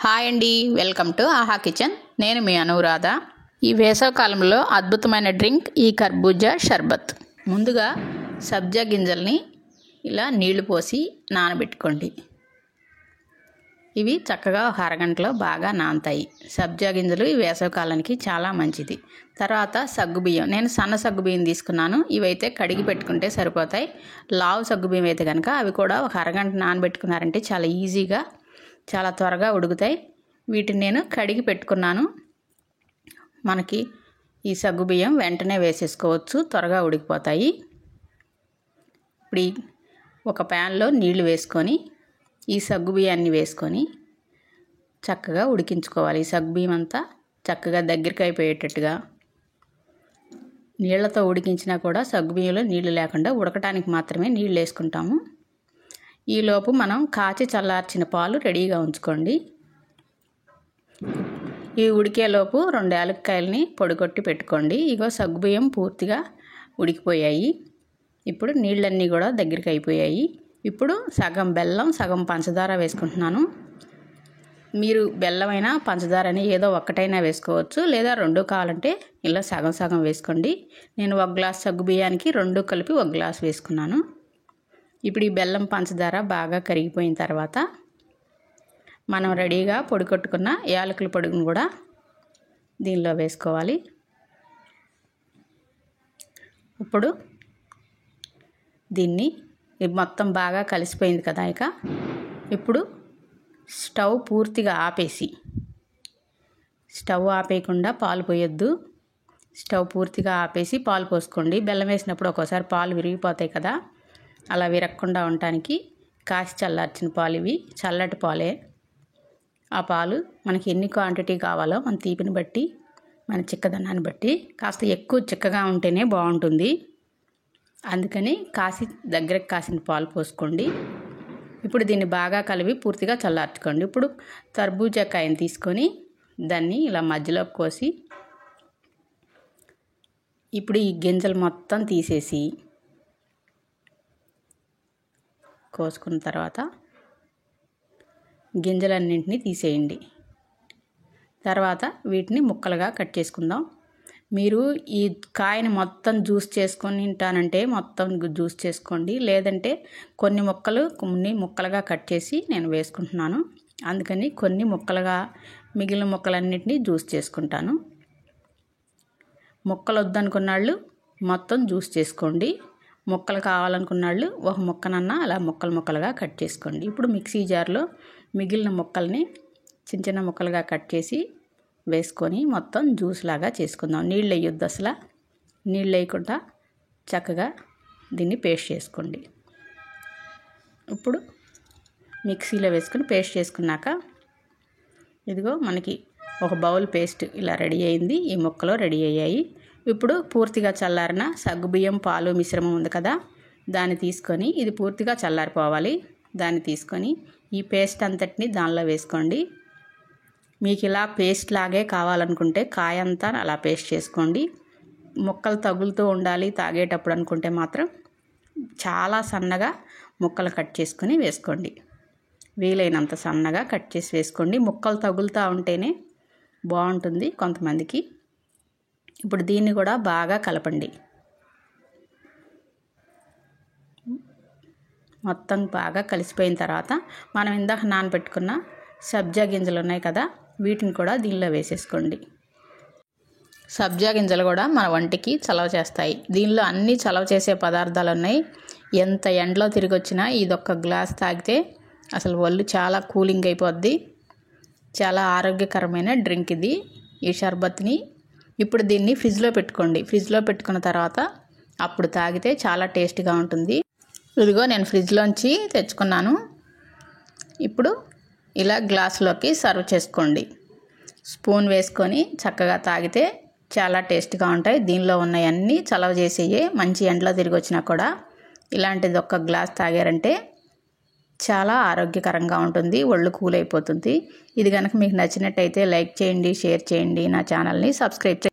Hi అండి, welcome to ఆహా kitchen. నేను మీ అనురాధ. ఈ వేసవకాలంలో అద్భుతమైన డ్రింక్ ఈ కర్బూజా షర్బత్. ముందుగా సబ్జా గింజల్ని ఇలా నీళ్లు పోసి నానబెట్టుకోండి. ఇవి చక్కగా ఒక అరగంటలో బాగా నానతాయి. సబ్జా గింజలు ఈ వేసవకాలానికి చాలా మంచిది. తర్వాత సగ్గుబియ్యం, నేను సన్న సగ్గుబియ్యం తీసుకున్నాను. ఇవైతే కడిగి పెట్టుకుంటే సరిపోతాయి. లావు సగ్గుబియ్యం అయితే కనుక అవి కూడా ఒక అరగంట నానబెట్టుకున్నారంటే చాలా ఈజీగా, చాలా త్వరగా ఉడుకుతాయి. వీటిని నేను కడిగి పెట్టుకున్నాను. మనకి ఈ సగ్గుబియ్యం వెంటనే వేసేసుకోవచ్చు, త్వరగా ఉడికిపోతాయి. ఇప్పుడు ఒక ప్యాన్లో నీళ్లు వేసుకొని ఈ సగ్గుబియ్యాన్ని వేసుకొని చక్కగా ఉడికించుకోవాలి. ఈ సగ్గుబియ్యం అంతా చక్కగా దగ్గరికి అయిపోయేటట్టుగా. నీళ్లతో ఉడికించినా కూడా సగ్గుబియ్యంలో నీళ్లు లేకుండా ఉడకటానికి మాత్రమే నీళ్ళు వేసుకుంటాము. ఈలోపు మనం కాచి చల్లార్చిన పాలు రెడీగా ఉంచుకోండి. ఇవి ఉడికేలోపు 2 యాలక్కాయలని పొడిగొట్టి పెట్టుకోండి. ఇగో సగ్గుబియ్యం పూర్తిగా ఉడికిపోయాయి. ఇప్పుడు నీళ్ళన్నీ కూడా దగ్గరికి అయిపోయాయి. ఇప్పుడు సగం బెల్లం, సగం పంచదార వేసుకుంటున్నాను. మీరు బెల్లమైనా పంచదారని ఏదో ఒక్కటైనా వేసుకోవచ్చు, లేదా 2 కావాలంటే ఇలా సగం సగం వేసుకోండి. నేను 1 గ్లాస్ సగ్గుబియ్యానికి 2 కలిపి 1 గ్లాస్ వేసుకున్నాను. ఇప్పుడు ఈ బెల్లం, పంచదార బాగా కరిగిపోయిన తర్వాత మనం రెడీగా పొడి కొట్టుకున్న యాలకుల పొడిని కూడా దీనిలో వేసుకోవాలి. ఇప్పుడు దీన్ని మొత్తం బాగా కలిసిపోయింది కదా. ఇప్పుడు స్టవ్ పూర్తిగా ఆపేసి, స్టవ్ ఆపేయకుండా పాలు పోయొద్దు. స్టవ్ పూర్తిగా ఆపేసి పాలు పోసుకోండి. బెల్లం వేసినప్పుడు ఒక్కోసారి పాలు విరిగిపోతాయి కదా, అలా విరగకుండా ఉండటానికి కాసి చల్లార్చిన పాలు ఇవి, చల్లటి పాలే. ఆ పాలు మనకి ఎన్ని క్వాంటిటీ కావాలో మన తీపిని బట్టి, మన చిక్కదనాన్ని బట్టి, కాస్త ఎక్కువ చిక్కగా ఉంటేనే బాగుంటుంది. అందుకని దగ్గరకు కాసిన పాలు పోసుకోండి. ఇప్పుడు దీన్ని బాగా కలిపి పూర్తిగా చల్లార్చుకోండి. ఇప్పుడు కర్బూజాకాయని తీసుకొని దాన్ని ఇలా మధ్యలోకి కోసి ఇప్పుడు ఈ గింజలు మొత్తం తీసేసి కోసుకున్న తర్వాత గింజలన్నింటినీ తీసేయండి. తర్వాత వీటిని ముక్కలుగా కట్ చేసుకుందాం. మీరు ఈ కాయని మొత్తం జ్యూస్ చేసుకొని తింటానంటే మొత్తం జ్యూస్ చేసుకోండి, లేదంటే కొన్ని ముక్కలుగా కట్ చేసి నేను వేసుకుంటున్నాను. అందుకని కొన్ని ముక్కలుగా, మిగిలిన ముక్కలన్నింటినీ జ్యూస్ చేసుకుంటాను. ముక్కలు వద్దనుకున్న వాళ్ళు మొత్తం జ్యూస్ చేసుకోండి. ముక్కలు కావాలనుకున్న వాళ్ళు ఒక ముక్కనన్నా అలా ముక్కలుగా కట్ చేసుకోండి. ఇప్పుడు మిక్సీ జార్లో మిగిలిన ముక్కల్ని చిన్న చిన్న ముక్కలుగా కట్ చేసి వేసుకొని మొత్తం జ్యూస్ లాగా చేసుకుందాం. నీళ్ళు వేయొద్దు, అసలు నీళ్ళు వేయకుండా చక్కగా దీన్ని పేస్ట్ చేసుకోండి. ఇప్పుడు మిక్సీలో వేసుకొని పేస్ట్ చేసుకున్నాక ఇదిగో మనకి ఒక బౌల్ పేస్ట్ ఇలా రెడీ అయింది. ఈ ముక్కలు రెడీ అయ్యాయి. ఇప్పుడు పూర్తిగా చల్లారిన సగ్గుబియ్యం పాలు మిశ్రమం ఉంది కదా, దాన్ని తీసుకొని, ఇది పూర్తిగా చల్లారిపోవాలి. దాన్ని తీసుకొని ఈ పేస్ట్ అంతటిని దానిలో వేసుకోండి. మీకు ఇలా పేస్ట్ లాగే కావాలనుకుంటే కాయ అంతా అలా పేస్ట్ చేసుకోండి. ముక్కలు తగులుతూ ఉండాలి తాగేటప్పుడు అనుకుంటే మాత్రం చాలా సన్నగా ముక్కలు కట్ చేసుకొని వేసుకోండి. వీలైనంత సన్నగా కట్ చేసి వేసుకోండి. ముక్కలు తగులుతూ ఉంటేనే బాగుంటుంది కొంతమందికి. ఇప్పుడు దీన్ని కూడా బాగా కలపండి. మొత్తం బాగా కలిసిపోయిన తర్వాత మనం ఇందాక నానబెట్టుకున్న సబ్జా గింజలు ఉన్నాయి కదా, వీటిని కూడా దీనిలో వేసేసుకోండి. సబ్జా గింజలు కూడా మన వంటికి చలవ చేస్తాయి. దీనిలో అన్ని చలవ చేసే పదార్థాలు ఉన్నాయి. ఎంత ఎండలో తిరిగి వచ్చినా ఇదొక్క గ్లాస్ తాగితే అసలు ఒళ్ళు చాలా కూలింగ్ అయిపోద్ది. చాలా ఆరోగ్యకరమైన డ్రింక్ ఇది, ఈ షర్బత్ని. ఇప్పుడు దీన్ని ఫ్రిడ్జ్లో పెట్టుకోండి. ఫ్రిడ్జ్లో పెట్టుకున్న తర్వాత అప్పుడు తాగితే చాలా టేస్ట్గా ఉంటుంది. ఇదిగో నేను ఫ్రిడ్జ్లోంచి తెచ్చుకున్నాను. ఇప్పుడు ఇలా గ్లాసులోకి సర్వ్ చేసుకోండి. స్పూన్ వేసుకొని చక్కగా తాగితే చాలా టేస్ట్గా ఉంటాయి. దీనిలో ఉన్నవన్నీ చలవ చేసేయే. మంచి ఎండలో తిరిగి వచ్చినా కూడా ఇలాంటిది ఒక్క గ్లాస్ తాగారంటే చాలా ఆరోగ్యకరంగా ఉంటుంది, ఒళ్ళు కూల్ అయిపోతుంది. ఇది కనుక మీకు నచ్చినట్టయితే లైక్ చేయండి, షేర్ చేయండి, నా ఛానల్ని సబ్స్క్రైబ్ చేయండి.